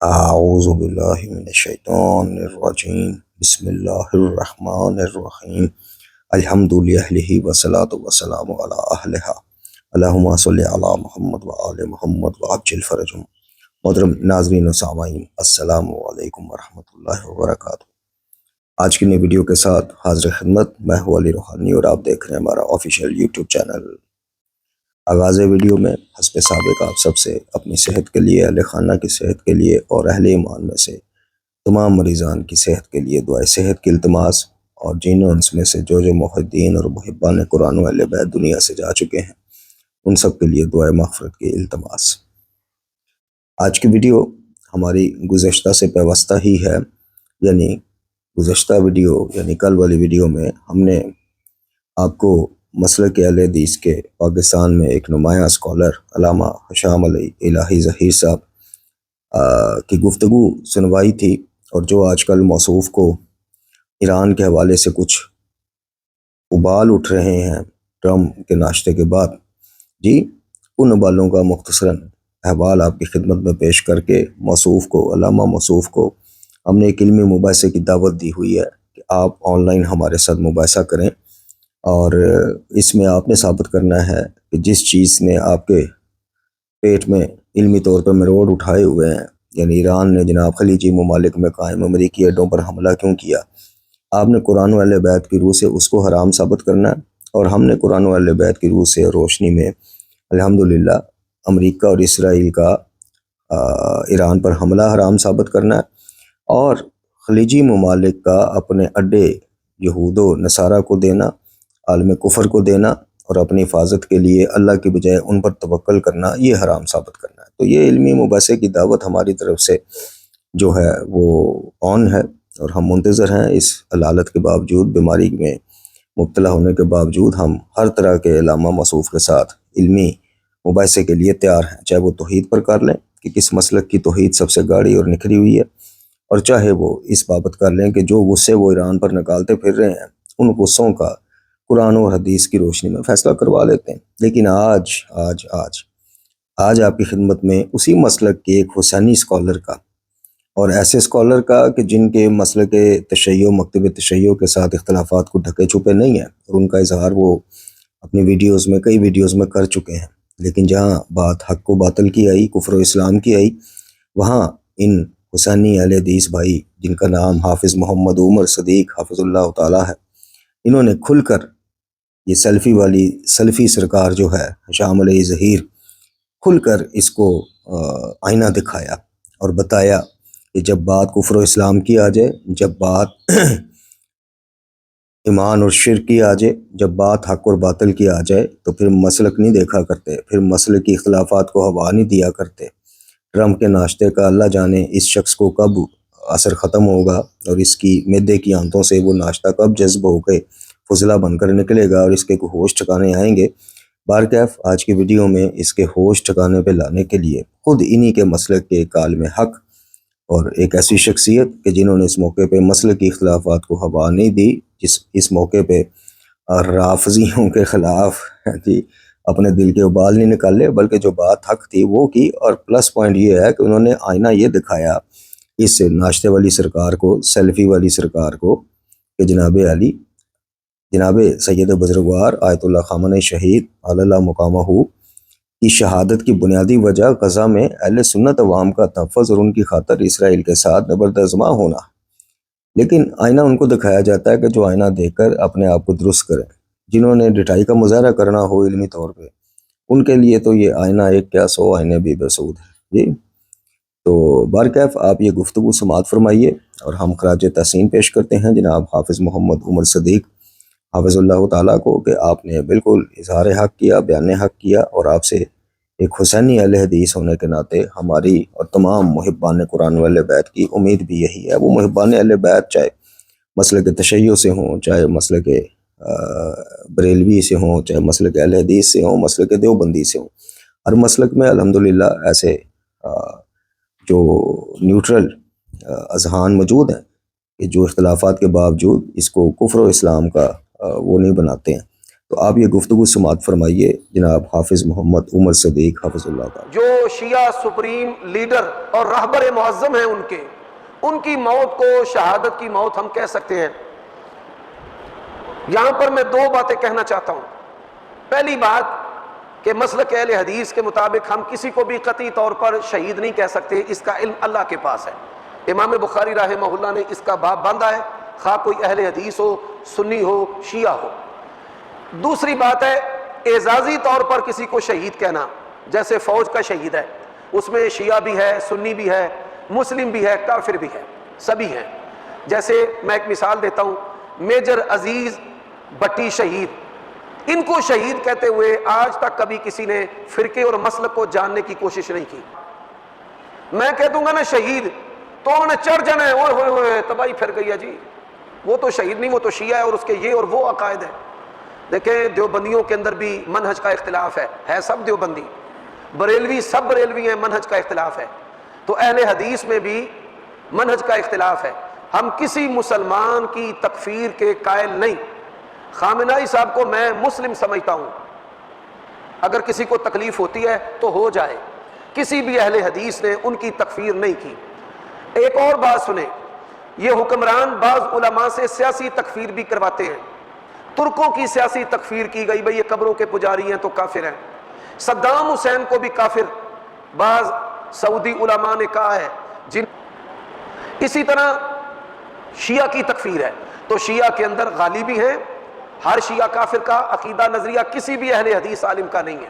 اعوذ باللہ من الشیطان الرجیم بسم اللہ الرحمن الرحیم الحمد للہ والصلاة والسلام علی اہلہا اللہم صلی علی محمد وآل محمد وعجل فرجہم۔ محترم ناظرین و سامعین، السلام علیکم ورحمۃ اللہ وبرکاتہ۔ آج کی نئی ویڈیو کے ساتھ حاضر خدمت میں ہوں علی روحانی، اور آپ دیکھ رہے ہیں ہمارا آفیشیل یوٹیوب چینل۔ آغاز ویڈیو میں حسب سابق آپ سب سے اپنی صحت کے لیے، اہل خانہ کی صحت کے لیے اور اہل ایمان میں سے تمام مریضان کی صحت کے لیے دعائے صحت کی التماس، اور جنہوں انس میں سے جو محدین اور محبان قرآن و اہل بیت دنیا سے جا چکے ہیں ان سب کے لیے دعائے مغفرت کی التماس۔ آج کی ویڈیو ہماری گزشتہ سے پیوستہ ہی ہے، یعنی گزشتہ ویڈیو یعنی کل والی ویڈیو میں ہم نے آپ کو مسلک اہل حدیث کے پاکستان میں ایک نمایاں اسکالر علامہ حشام علی الہی ظہیر صاحب کی گفتگو سنوائی تھی، اور جو آج کل موصوف کو ایران کے حوالے سے کچھ ابال اٹھ رہے ہیں ٹرمپ کے ناشتے کے بعد، جی ان ابالوں کا مختصراً احوال آپ کی خدمت میں پیش کر کے علامہ موصوف کو ہم نے ایک علمی مباحثے کی دعوت دی ہوئی ہے کہ آپ آن لائن ہمارے ساتھ مباحثہ کریں، اور اس میں آپ نے ثابت کرنا ہے کہ جس چیز نے آپ کے پیٹ میں علمی طور پر مروڑ اٹھائے ہوئے ہیں، یعنی ایران نے جناب خلیجی ممالک میں قائم امریکی اڈوں پر حملہ کیوں کیا، آپ نے قرآن و اہل بیت کی روح سے اس کو حرام ثابت کرنا ہے، اور ہم نے قرآن و اہل بیت کی روح سے روشنی میں الحمدللہ امریکہ اور اسرائیل کا ایران پر حملہ حرام ثابت کرنا ہے، اور خلیجی ممالک کا اپنے اڈے یہود و نصارہ کو دینا، عالم کفر کو دینا، اور اپنی حفاظت کے لیے اللہ کی بجائے ان پر توکل کرنا، یہ حرام ثابت کرنا ہے۔ تو یہ علمی مباحثے کی دعوت ہماری طرف سے جو ہے وہ آن ہے، اور ہم منتظر ہیں۔ اس علالت کے باوجود، بیماری میں مبتلا ہونے کے باوجود، ہم ہر طرح کے علامہ موصوف کے ساتھ علمی مباحثے کے لیے تیار ہیں، چاہے وہ توحید پر کر لیں کہ کس مسلک کی توحید سب سے گاڑی اور نکھری ہوئی ہے، اور چاہے وہ اس بابت کر لیں کہ جو غصے وہ ایران پر نکالتے پھر رہے ہیں ان غصوں کا قرآن و حدیث کی روشنی میں فیصلہ کروا لیتے ہیں۔ لیکن آج آج آج آج آپ کی خدمت میں اسی مسلک کے ایک حسینی اسکالر کا، اور ایسے اسکالر کا کہ جن کے مسلک تشیع مکتب تشیع کے ساتھ اختلافات کو ڈھکے چھپے نہیں ہیں، اور ان کا اظہار وہ اپنی ویڈیوز میں کئی ویڈیوز میں کر چکے ہیں، لیکن جہاں بات حق و باطل کی آئی، کفر و اسلام کی آئی، وہاں ان حسینی اہل حدیث بھائی جن کا نام حافظ محمد عمر صدیق حافظ اللہ تعالی ہے، انہوں نے کھل کر یہ سلفی سرکار جو ہے حشام علی ظہیر، کھل کر اس کو آئینہ دکھایا اور بتایا کہ جب بات کفر و اسلام کی آ جائے، جب بات ایمان اور شرک کی آ جائے، جب بات حق اور باطل کی آ جائے، تو پھر مسلک نہیں دیکھا کرتے، پھر مسلک کی اختلافات کو ہوا نہیں دیا کرتے۔ ٹرمپ کے ناشتے کا اللہ جانے اس شخص کو کب اثر ختم ہوگا، اور اس کی معدے کی آنتوں سے وہ ناشتہ کب جذب ہو کے فضلہ بن کر نکلے گا اور اس کے ہوش ٹھکانے آئیں گے۔ بارکیف آج کی ویڈیو میں اس کے ہوش ٹھکانے پہ لانے کے لیے خود انہی کے مسلک کے ایک عالم حق اور ایک ایسی شخصیت کہ جنہوں نے اس موقع پہ مسلک کی اختلافات کو ہوا نہیں دی، اس موقع پہ رافضیوں کے خلاف جی اپنے دل کے ابال نہیں نکالے، بلکہ جو بات حق تھی وہ کی، اور پلس پوائنٹ یہ ہے کہ انہوں نے آئینہ یہ دکھایا اس ناشتے والی سرکار کو، سیلفی والی سرکار کو، کہ جناب علی، جناب سید بزرگوار آیت اللہ خامنہ شہید اللہ مقامہ کی شہادت کی بنیادی وجہ غزہ میں اہل سنت عوام کا تحفظ اور ان کی خاطر اسرائیل کے ساتھ زبردست ہونا، لیکن آئینہ ان کو دکھایا جاتا ہے کہ جو آئینہ دیکھ کر اپنے آپ کو درست کریں۔ جنہوں نے ڈٹائی کا مظاہرہ کرنا ہو علمی طور پہ، ان کے لیے تو یہ آئینہ ایک کیا 100 آئینے بھی بسود ہے جی۔ تو بارکیف آپ یہ گفتگو سماعت فرمائیے، اور ہم خراج تحسین پیش کرتے ہیں جناب حافظ محمد عمر صدیق حافظ اللہ تعالیٰ کو کہ آپ نے بالکل اظہار حق کیا، بیان حق کیا، اور آپ سے ایک حسینی اہل حدیث ہونے کے ناطے ہماری اور تمام محبان قرآن و اہل بیت کی امید بھی یہی ہے۔ وہ محبان اہل بیت چاہے مسلک تشیع سے ہوں، چاہے مسلک بریلوی سے ہوں، چاہے مسلک اہل حدیث سے ہوں، مسلک دیوبندی سے ہوں، ہر مسلک میں الحمدللہ ایسے جو نیوٹرل اذہان موجود ہیں کہ جو اختلافات کے باوجود اس کو کفر و اسلام کا وہ نہیں بناتے ہیں۔ تو آپ یہ گفتگو سماعت فرمائیے جناب حافظ محمد عمر صدیق حافظ اللہ تعالی۔ جو شیعہ سپریم لیڈر اور رہبر معظم ہیں ان کی موت کو شہادت کی موت ہم کہہ سکتے ہیں۔ یہاں پر میں دو باتیں کہنا چاہتا ہوں۔ پہلی بات کہ مسلک اہل حدیث کے مطابق ہم کسی کو بھی قطعی طور پر شہید نہیں کہہ سکتے، اس کا علم اللہ کے پاس ہے۔ امام بخاری رحمہ اللہ نے اس کا باب باندھا ہے، خواہ کوئی اہل حدیث ہو، سنی ہو، شیعہ ہو۔ دوسری بات ہے اعزازی طور پر کسی کو شہید کہنا، جیسے فوج کا شہید ہے، اس میں شیعہ بھی ہے، سنی بھی ہے، مسلم بھی ہے، کافر بھی ہے، سبھی ہیں۔ جیسے میں ایک مثال دیتا ہوں، میجر عزیز بٹی شہید، ان کو شہید کہتے ہوئے آج تک کبھی کسی نے فرقے اور مسلک کو جاننے کی کوشش نہیں کی۔ میں کہہ دوں گا نا شہید تو انہوں نے چڑھ جانا ہے، اوئے ہوئے ہوئے تباہی پھر گئی ہے جی، وہ تو شہید نہیں، وہ تو شیعہ ہے اور اس کے یہ اور وہ عقائد ہے۔ دیکھیں دیوبندیوں کے اندر بھی منہج کا اختلاف ہے سب دیوبندی، بریلوی سب بریلوی ہیں، منہج کا اختلاف ہے۔ تو اہل حدیث میں بھی منہج کا اختلاف ہے۔ ہم کسی مسلمان کی تکفیر کے قائل نہیں۔ خامنہئی صاحب کو میں مسلم سمجھتا ہوں، اگر کسی کو تکلیف ہوتی ہے تو ہو جائے، کسی بھی اہل حدیث نے ان کی تکفیر نہیں کی۔ ایک اور بات سنیں، یہ حکمران بعض علماء سے سیاسی تکفیر بھی کرواتے ہیں۔ ترکوں کی سیاسی تکفیر کی گئی، بھئی یہ قبروں کے پجاری ہیں تو کافر ہیں۔ صدام حسین کو بھی کافر بعض سعودی علماء نے کہا ہے۔ اسی طرح شیعہ کی تکفیر ہے، تو شیعہ کے اندر غالی بھی ہیں۔ ہر شیعہ کافر کا عقیدہ نظریہ کسی بھی اہل حدیث عالم کا نہیں ہے،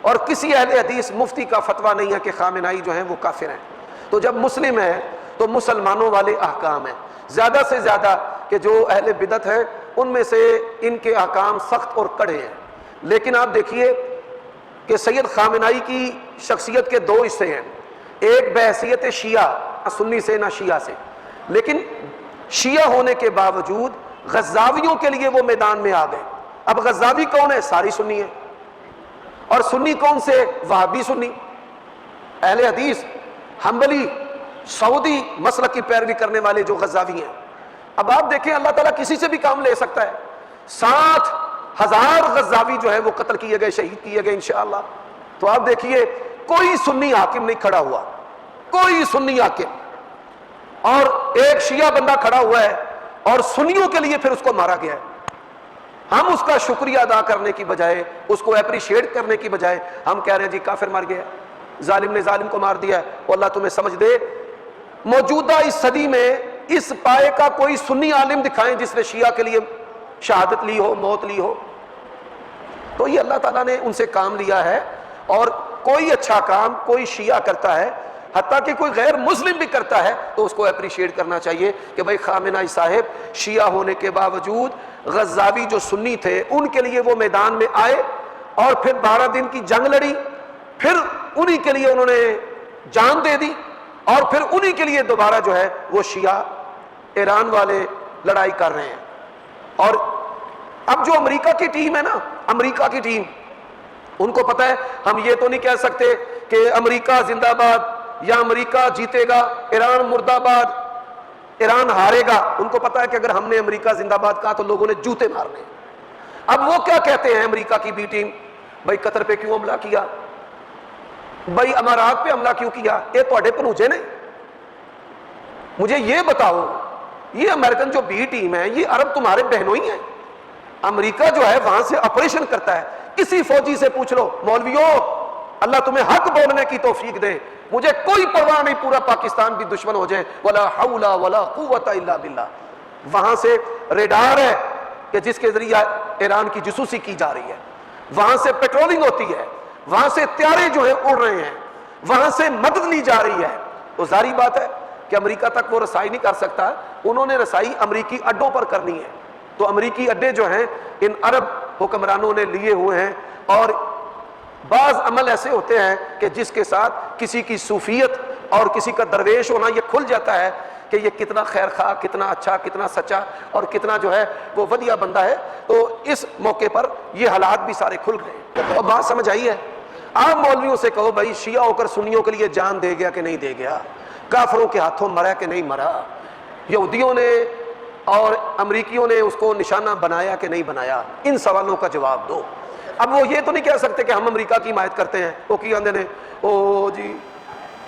اور کسی اہل حدیث مفتی کا فتویٰ نہیں ہے کہ خامنہئی جو ہیں وہ کافر ہیں۔ تو جب مسلم ہے تو مسلمانوں والے احکام ہیں، زیادہ سے زیادہ کہ جو اہل بدعت ہیں ان میں سے ان کے احکام سخت اور کڑے ہیں۔ لیکن آپ دیکھیے کہ سید خامنہئی کی شخصیت کے دو حصے ہیں، ایک بحیثیت شیعہ، سنی سے نہ شیعہ سے، لیکن شیعہ ہونے کے باوجود غزاویوں کے لیے وہ میدان میں آ گئے۔ اب غزاوی کون ہے؟ ساری سنی ہے، اور سنی کون سے؟ وہابی سنی، اہل حدیث حنبلی سعودی مسلک کی پیروی کرنے والے جو غزاوی ہیں۔ اب آپ دیکھیں اللہ تعالیٰ کسی سے بھی کام لے سکتا ہے۔ 60,000 غزاوی جو ہے وہ قتل کیے گئے، شہید کیے گئے انشاءاللہ۔ تو آپ دیکھیے کوئی سنی حاکم نہیں کھڑا ہوا، کوئی سنی حاکم، اور ایک شیعہ بندہ کھڑا ہوا ہے اور سنیوں کے لیے پھر اس کو مارا گیا ہے۔ ہم اس کا شکریہ ادا کرنے کی بجائے، اس کو اپریشیٹ کرنے کی بجائے ہم کہہ رہے ہیں جی کافر مار گیا ہے، ظالم نے ظالم کو مار دیا ہے۔ وہ اللہ تمہیں سمجھ دے۔ موجودہ اس صدی میں اس پائے کا کوئی سنی عالم دکھائیں جس نے شیعہ کے لیے شہادت لی ہو، موت لی ہو۔ تو یہ اللہ تعالیٰ نے ان سے کام لیا ہے، اور کوئی اچھا کام کوئی شیعہ کرتا ہے، حتیٰ کہ کوئی غیر مسلم بھی کرتا ہے، تو اس کو اپریشیٹ کرنا چاہیے کہ بھائی خامنہئی صاحب شیعہ ہونے کے باوجود غزاوی جو سنی تھے ان کے لیے وہ میدان میں آئے، اور پھر 12 دن کی جنگ لڑی، پھر انہی کے لیے انہوں نے جان دے دی، اور پھر انہی کے لیے دوبارہ جو ہے وہ شیعہ ایران والے لڑائی کر رہے ہیں۔ اور اب جو امریکہ کی ٹیم ہے نا، امریکہ کی ٹیم، ان کو پتہ ہے ہم یہ تو نہیں کہہ سکتے کہ امریکہ زندہ باد یا امریکہ جیتے گا، ایران مردہ آباد، ایران ہارے گا۔ ان کو پتہ ہے کہ اگر ہم نے امریکہ زندہ باد کہا تو لوگوں نے جوتے مارنے۔ اب وہ کیا کہتے ہیں امریکہ کی بی ٹیم، بھائی قطر پہ کیوں حملہ کیا، بھائی امارات پہ حملہ کیوں کیا؟ یہ تو اڈے پنوجے نے۔ مجھے یہ بتاؤ، یہ امریکن جو بی ٹیم ہے یہ عرب تمہارے بہنوں ہی ہیں؟ امریکہ جو ہے وہاں سے آپریشن کرتا ہے، کسی فوجی سے پوچھ لو، مولویوں اللہ تمہیں حق بولنے کی توفیق دے، مجھے کوئی پرواہ نہیں پورا پاکستان بھی دشمن ہو جائے، ولا حول ولا قوت الا باللہ۔ وہاں سے ریڈار ہے کہ جس کے ذریعہ ایران کی جاسوسی کی جا رہی ہے، وہاں سے پیٹرولنگ ہوتی ہے، وہاں سے طیارے جو ہیں اڑ رہے ہیں، وہاں سے مدد لی جا رہی ہے۔ تو ظاہری بات ہے کہ امریکہ تک وہ رسائی نہیں کر سکتا، انہوں نے رسائی امریکی اڈوں پر کرنی ہے۔ تو امریکی اڈے جو ہیں ان عرب حکمرانوں نے لیے ہوئے ہیں، اور بعض عمل ایسے ہوتے ہیں کہ جس کے ساتھ کسی کی صوفیت اور کسی کا درویش ہونا یہ کھل جاتا ہے کہ یہ کتنا خیر خواہ، کتنا اچھا، کتنا سچا، اور کتنا جو ہے وہ ودیع بندہ ہے۔ تو اس موقع پر یہ حالات بھی سارے کھل گئے۔ اور بات سمجھ آئی ہے؟ آپ مولویوں سے کہو بھائی شیعہ ہو کر سنیوں کے لیے جان دے گیا کہ نہیں دے گیا، کافروں کے ہاتھوں مرا کہ نہیں مرا، یہودیوں نے اور امریکیوں نے اس کو نشانہ بنایا کہ نہیں بنایا؟ ان سوالوں کا جواب دو۔ اب وہ یہ تو نہیں کہہ سکتے کہ ہم امریکہ کی حمایت کرتے ہیں، وہ کی آندے نے او جی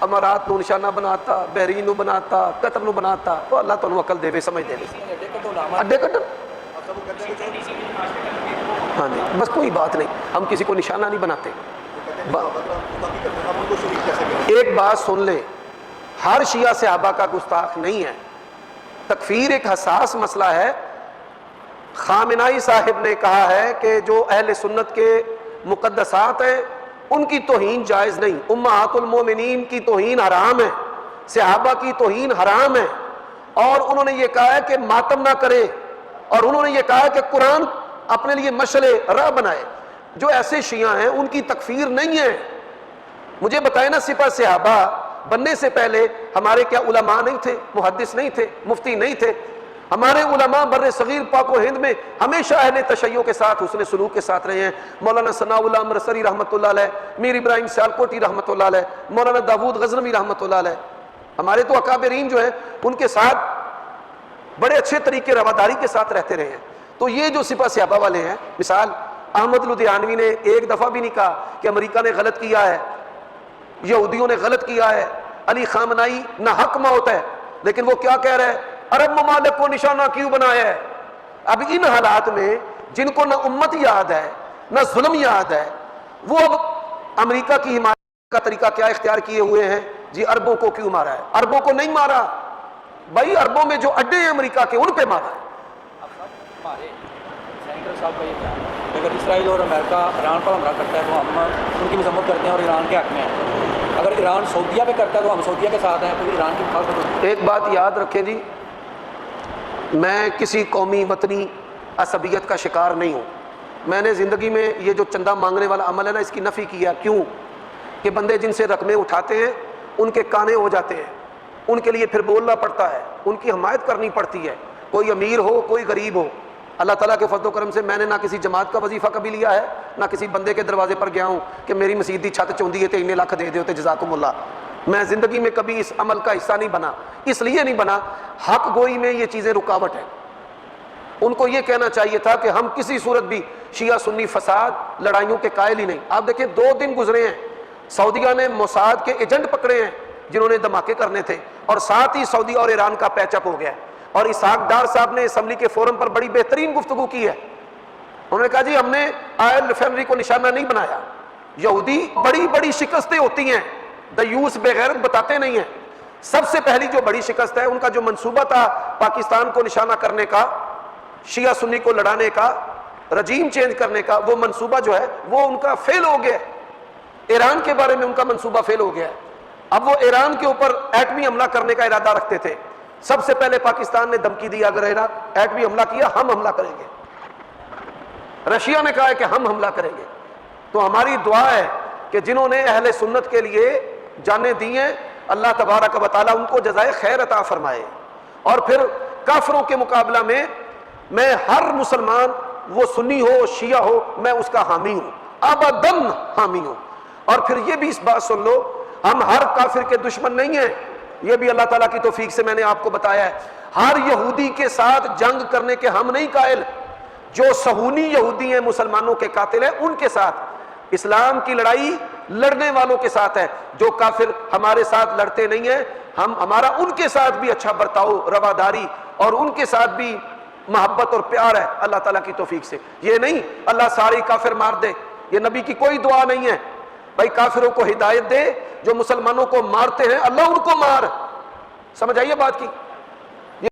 امارات نو نشانہ بناتا، بحرین نو بناتا، قطر نو بناتا، تو اللہ تو عقل دے سمجھ دے اڈے کٹر۔ ہاں جی، بس کوئی بات نہیں، ہم کسی کو نشانہ نہیں بناتے۔ ایک بات سن لیں، ہر شیعہ صحابہ کا گستاخ نہیں ہے، تکفیر ایک حساس مسئلہ ہے۔ خامنائی صاحب نے کہا ہے کہ جو اہل سنت کے مقدسات ہیں ان کی توہین جائز نہیں، امہات المومنین کی توہین حرام ہے، صحابہ کی توہین حرام ہے، اور انہوں نے یہ کہا ہے کہ ماتم نہ کرے، اور انہوں نے یہ کہا ہے کہ قرآن اپنے لیے مشعل راہ بنائے۔ جو ایسے شیعہ ہیں ان کی تکفیر نہیں ہے۔ مجھے بتائیں نا، سپہ صحابہ بننے سے پہلے ہمارے کیا علماء نہیں تھے، محدث نہیں تھے، مفتی نہیں تھے؟ ہمارے علماء بر صغیر پاک و ہند میں ہمیشہ اہل تشیع کے ساتھ، حسن سلوک کے ساتھ رہے ہیں۔ مولانا ثناء اللہ امرتسری رحمۃ اللہ علیہ، میر ابراہیم سیالکوٹی رحمۃ اللہ علیہ، مولانا داود غزنوی رحمۃ اللہ علیہ، ہمارے تو اکابرین جو ہیں ان کے ساتھ بڑے اچھے طریقے رواداری کے ساتھ رہتے رہے ہیں۔ تو یہ جو سپہ صحابہ والے ہیں، مثال احمد لدھیانوی نے ایک دفعہ بھی نہیں کہا کہ امریکہ نے غلط کیا ہے، یہودیوں نے غلط کیا ہے، علی خامنائی نہ حق موت ہے، لیکن وہ کیا کہہ رہے ہیں؟ عرب ممالک کو نشانہ کیوں بنایا ہے؟ اب ان حالات میں جن کو نہ امت یاد ہے نہ ظلم یاد ہے، وہ اب امریکہ کی حمایت کا طریقہ کیا اختیار کیے ہوئے ہیں؟ جی عربوں کو کیوں مارا ہے؟ عربوں کو نہیں مارا بھائی، عربوں میں جو اڈے ہیں امریکہ کے ان پہ مارا ہے۔ اگر اسرائیل اور امریکہ ایران پر حملہ کرتا ہے تو ہم ان کی مذمت کرتے ہیں اور ایران کے حق میں ہیں، اگر ایران سعودیہ پہ کرتا ہے تو ہم سعودیہ کے ساتھ ہیں، تو ایران کی خاص۔ ایک بات یاد رکھیں جی، میں کسی قومی وطنی عصبیت کا شکار نہیں ہوں۔ میں نے زندگی میں یہ جو چندہ مانگنے والا عمل ہے نا، اس کی نفی کیا۔ کیوں؟ کہ بندے جن سے رقمیں اٹھاتے ہیں ان کے کانے ہو جاتے ہیں، ان کے لیے پھر بولنا پڑتا ہے، ان کی حمایت کرنی پڑتی ہے، کوئی امیر ہو کوئی غریب ہو۔ اللہ تعالیٰ کے فضل و کرم سے میں نے نہ کسی جماعت کا وظیفہ کبھی لیا ہے، نہ کسی بندے کے دروازے پر گیا ہوں کہ میری مسجد دی چھت چوندی ہے تے اتنے لاکھ دے دیو تے جزاکم اللہ۔ میں زندگی میں کبھی اس عمل کا حصہ نہیں بنا، اس لیے نہیں بنا، حق گوئی میں یہ چیزیں رکاوٹ ہیں۔ ان کو یہ کہنا چاہیے تھا کہ ہم کسی صورت بھی شیعہ سنی فساد لڑائیوں کے قائل ہی نہیں۔ آپ دیکھیں 2 دن گزرے ہیں، سعودیہ نے موساد کے ایجنٹ پکڑے ہیں جنہوں نے دھماکے کرنے تھے، اور ساتھ ہی سعودی اور ایران کا پیچ اپ ہو گیا۔ اور اسحاق ڈار صاحب نے اسمبلی کے فورم پر بڑی بہترین گفتگو کی ہے۔ انہوں نے کہا جی ہم نے آئل ریفائنری کو نشانہ نہیں بنایا، یہودی بڑی بڑی شکستیں ہوتی ہیں، دیوس بغیرت بتاتے نہیں ہیں۔ سب سے پہلی جو بڑی شکست ہے ان کا جو منصوبہ تھا پاکستان کو نشانہ کرنے کا، شیعہ سنی کو لڑانے کا، رجیم چینج کرنے کا، وہ منصوبہ جو ہے وہ ان کا فیل ہو گیا۔ ایران کے بارے میں ان کا منصوبہ فیل ہو گیا ہے۔ اب وہ ایران کے اوپر ایٹمی حملہ کرنے کا ارادہ رکھتے تھے۔ سب سے پہلے پاکستان نے دھمکی دی اگر ایٹمی حملہ کیا ہم حملہ کریں گے۔ رشیا نے کہا ہے کہ ہم حملہ کریں گے۔ تو ہماری دعا ہے کہ جنہوں نے اہل سنت کے لیے جانیں دی ہیں، اللہ تبارک و تعالیٰ ان کو جزائے خیر عطا فرمائے۔ اور پھر کافروں کے مقابلہ میں ہر مسلمان، وہ سنی ہو شیعہ ہو، میں اس کا حامی ہوں، ابداً حامی ہوں۔ اور پھر یہ بھی اس بات سن لو، ہم ہر کافر کے دشمن نہیں ہیں، یہ بھی اللہ تعالیٰ کی توفیق سے میں نے آپ کو بتایا ہے۔ ہر یہودی کے ساتھ جنگ کرنے کے ہم نہیں قائل، جو صہیونی یہودی ہیں، مسلمانوں کے قاتل ہیں، ان کے ساتھ اسلام کی لڑائی لڑنے والوں کے ساتھ ہے۔ جو کافر ہمارے ساتھ لڑتے نہیں ہیں، ہمارا ان کے ساتھ بھی اچھا برتاؤ، رواداری، اور ان کے ساتھ بھی محبت اور پیار ہے اللہ تعالیٰ کی توفیق سے۔ یہ نہیں اللہ سارے کافر مار دے، یہ نبی کی کوئی دعا نہیں ہے۔ بھائی کافروں کو ہدایت دے، جو مسلمانوں کو مارتے ہیں اللہ ان کو مار۔ سمجھ آئیے بات کی؟